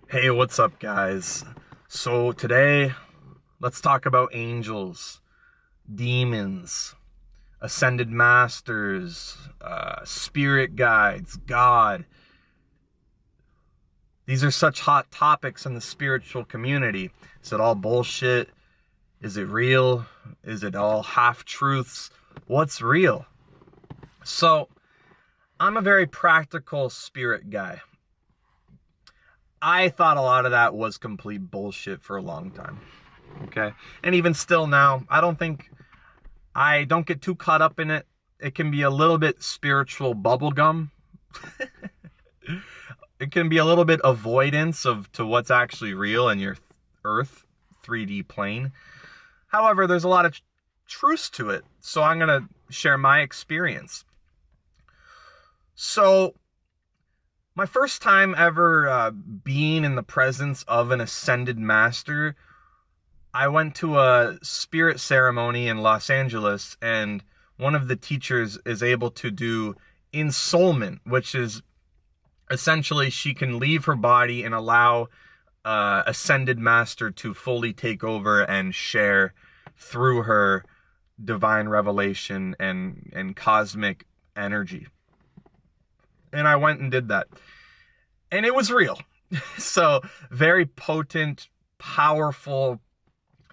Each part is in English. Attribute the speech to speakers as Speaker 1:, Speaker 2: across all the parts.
Speaker 1: Hey, what's up, guys? So today, let's talk about angels, demons, ascended masters, spirit guides, God. These are such hot topics in the spiritual community. Is it all bullshit? Is it real? Is it all half-truths? What's real? So, I'm a very practical spirit guy. I thought a lot of that was complete bullshit for a long time. Okay. And even still now, I don't get too caught up in it. It can be a little bit spiritual bubblegum. It can be a little bit avoidance of to what's actually real in your earth 3D plane. However, there's a lot of truth to it. So I'm going to share my experience. So my first time ever being in the presence of an ascended master, I went to a spirit ceremony in Los Angeles, and one of the teachers is able to do ensoulment, which is essentially she can leave her body and allow ascended master to fully take over and share through her divine revelation and cosmic energy. And I went and did that. And it was real. So very potent, powerful.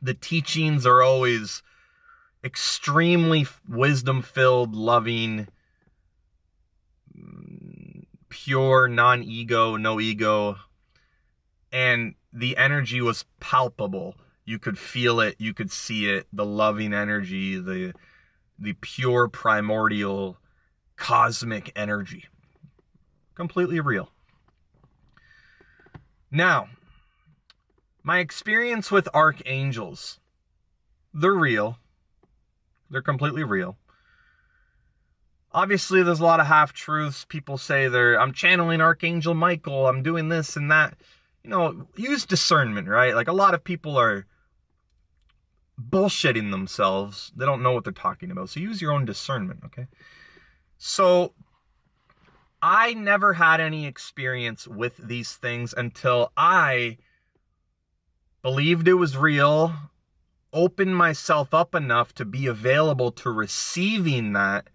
Speaker 1: The teachings are always extremely wisdom-filled, loving, pure, non-ego, no ego. And the energy was palpable. You could feel it, you could see it, the loving energy, the pure primordial cosmic energy. Completely real. Now, my experience with archangels, they're real. They're completely real. Obviously, there's a lot of half-truths. People say I'm channeling Archangel Michael, I'm doing this and that. Use discernment, right? Like, a lot of people are bullshitting themselves. They don't know what they're talking about. So use your own discernment, okay? So I never had any experience with these things until I believed it was real, opened myself up enough to be available to receiving that,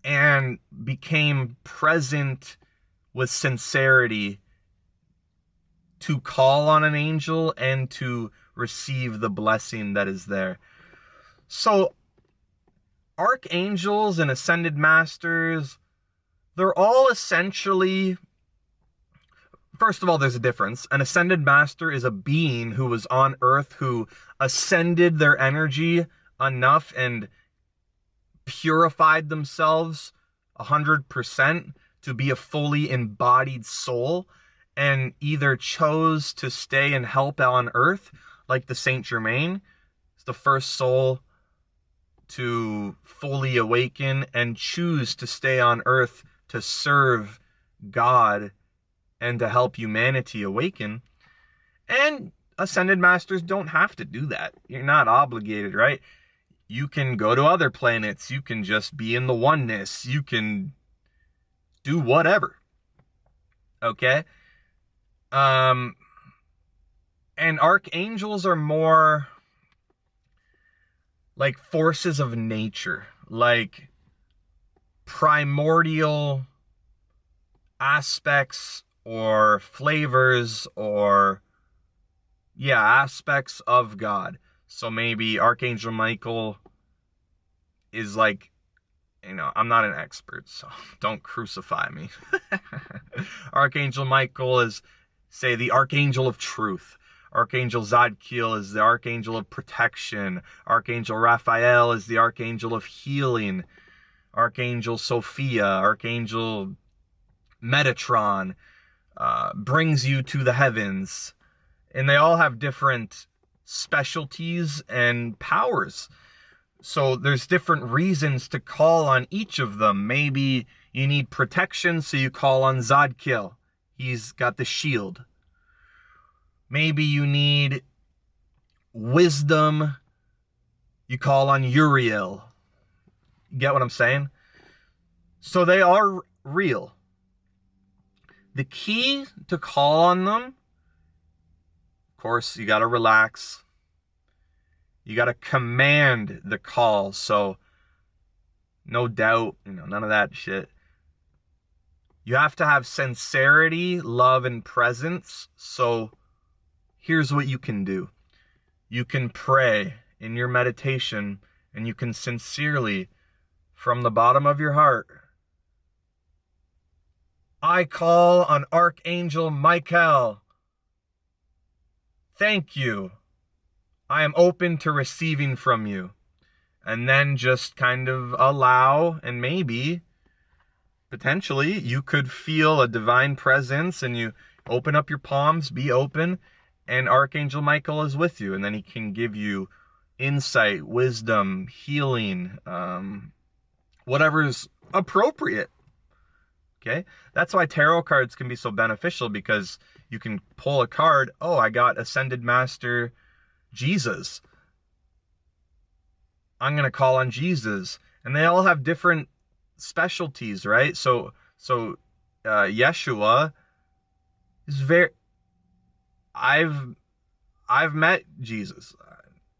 Speaker 1: and became present with sincerity to call on an angel and to receive the blessing that is there. So, archangels and ascended masters, they're all essentially, first of all, there's a difference. An ascended master is a being who was on earth, who ascended their energy enough and purified themselves 100% to be a fully embodied soul, and either chose to stay and help on earth, like the Saint Germain, it's the first soul to fully awaken and choose to stay on earth to serve God and to help humanity awaken. And ascended masters don't have to do that. You're not obligated, right? You can go to other planets. You can just be in the oneness. You can do whatever. Okay? And archangels are more like forces of nature, like primordial aspects or flavors or, aspects of God. So maybe Archangel Michael is like, I'm not an expert, so don't crucify me. Archangel Michael is, say, the Archangel of Truth. Archangel Zadkiel is the Archangel of Protection. Archangel Raphael is the Archangel of Healing. Archangel Sophia, Archangel Metatron, brings you to the heavens. And they all have different specialties and powers. So there's different reasons to call on each of them. Maybe you need protection, so you call on Zadkiel. He's got the shield. Maybe you need wisdom. You call on Uriel. You get what I'm saying? So they are real. The key to call on them course, you got to relax. You got to command the call. So no doubt, none of that shit. You have to have sincerity, love, and presence. So here's what you can do. You can pray in your meditation, and you can sincerely, from the bottom of your heart, I call on Archangel Michael. Thank you. I am open to receiving from you. And then just kind of allow, and maybe, potentially, you could feel a divine presence, and you open up your palms, be open, and Archangel Michael is with you. And then he can give you insight, wisdom, healing, whatever's appropriate. Okay? That's why tarot cards can be so beneficial, because you can pull a card. Oh, I got Ascended Master Jesus. I'm going to call on Jesus. And they all have different specialties, right? So Yeshua is very... I've met Jesus.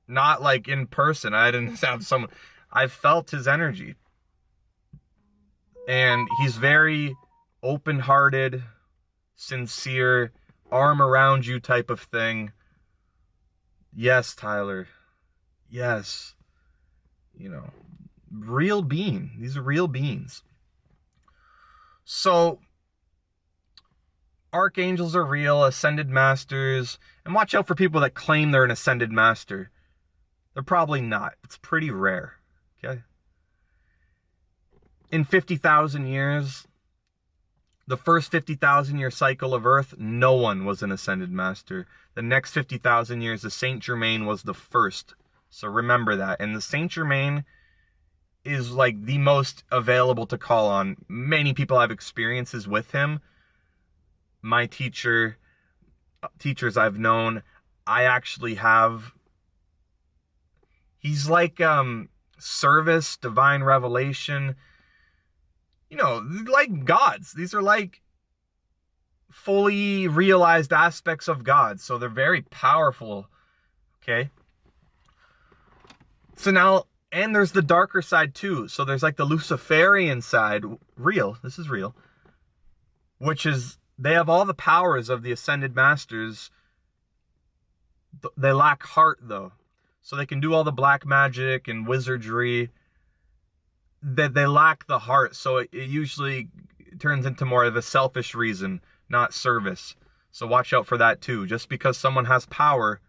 Speaker 1: Not like in person. I didn't have someone... I've felt his energy. And he's very open-hearted, sincere, arm around you type of thing. Yes, Tyler. Yes. Real being. These are real beings. So, archangels are real, ascended masters. And watch out for people that claim they're an ascended master. They're probably not. It's pretty rare. Okay? In 50,000 years, the first 50,000 year cycle of Earth, no one was an ascended master. The next 50,000 years, the Saint Germain was the first. So remember that. And the Saint Germain is like the most available to call on. Many people have experiences with him. My teachers I've known, I actually have. He's like service, divine revelation. Like gods. These are like fully realized aspects of God. So they're very powerful. Okay? So now, and there's the darker side too. So there's like the Luciferian side. Real. This is real. Which is, they have all the powers of the Ascended Masters. They lack heart though. So they can do all the black magic and wizardry. That they lack the heart, so it usually turns into more of a selfish reason, not service. So watch out for that too. Just because someone has power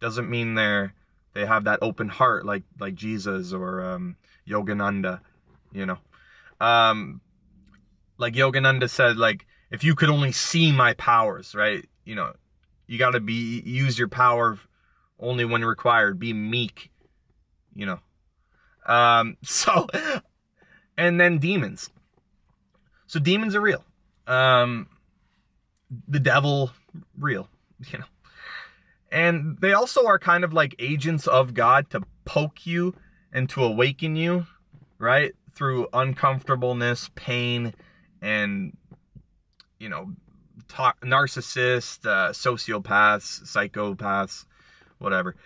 Speaker 1: doesn't mean they have that open heart like Jesus or Yogananda, like Yogananda said, like, if you could only see my powers, right? You got to use your power only when required. Be meek, So, and then demons. So demons are real. The devil, real, And they also are kind of like agents of God to poke you and to awaken you, right? Through uncomfortableness, pain, and, narcissists, sociopaths, psychopaths, whatever.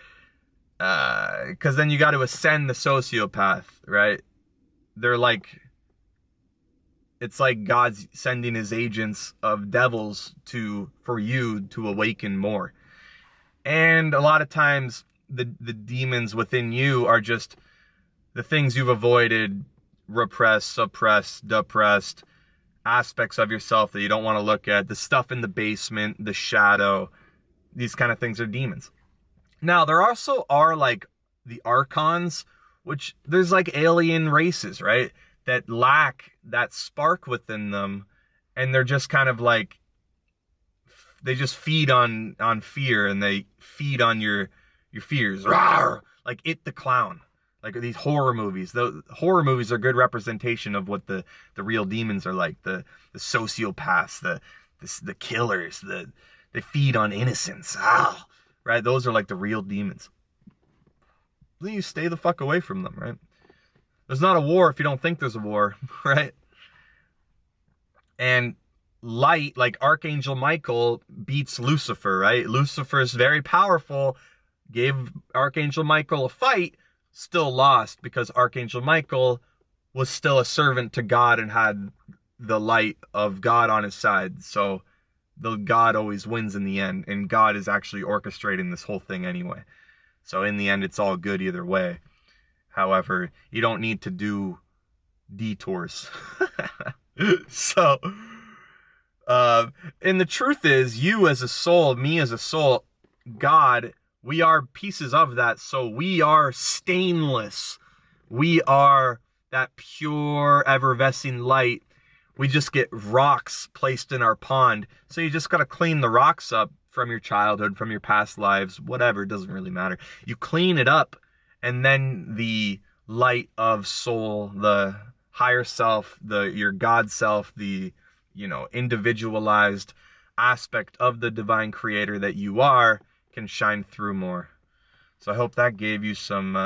Speaker 1: Because then you got to ascend the sociopath, right? They're like, it's like God's sending his agents of devils for you to awaken more. And a lot of times the demons within you are just the things you've avoided, repressed, suppressed, depressed, aspects of yourself that you don't want to look at, the stuff in the basement, the shadow. These kind of things are demons. Now, there also are like the archons, which there's like alien races, right? That lack that spark within them. And they're just kind of like, they just feed on fear, and they feed on your fears. Rawr! Like It the Clown. Like these horror movies. The horror movies are good representation of what the real demons are like. The sociopaths, the killers, they feed on innocence. Right? Those are like the real demons. Then you stay the fuck away from them, right? There's not a war if you don't think there's a war, right? And light, like Archangel Michael beats Lucifer, right? Lucifer is very powerful, gave Archangel Michael a fight, still lost because Archangel Michael was still a servant to God and had the light of God on his side. So the God always wins in the end, and God is actually orchestrating this whole thing anyway. So in the end, it's all good either way. However, you don't need to do detours. So, and the truth is, you as a soul, me as a soul, God, we are pieces of that. So we are stainless. We are that pure, effervescing light. We just get rocks placed in our pond. So you just got to clean the rocks up from your childhood, from your past lives, whatever. It doesn't really matter. You clean it up, and then the light of soul, the higher self, your God self, the, individualized aspect of the divine creator that you are, can shine through more. So I hope that gave you some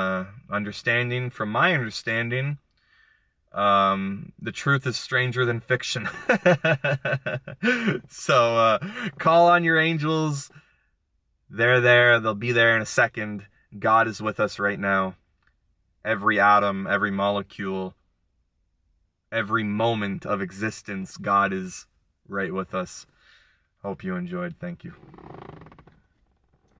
Speaker 1: understanding from my understanding. The truth is stranger than fiction. So call on your angels. They're there. They'll be there in a second. God is with us right now. Every atom, every molecule, every moment of existence, God is right with us. Hope you enjoyed. Thank you.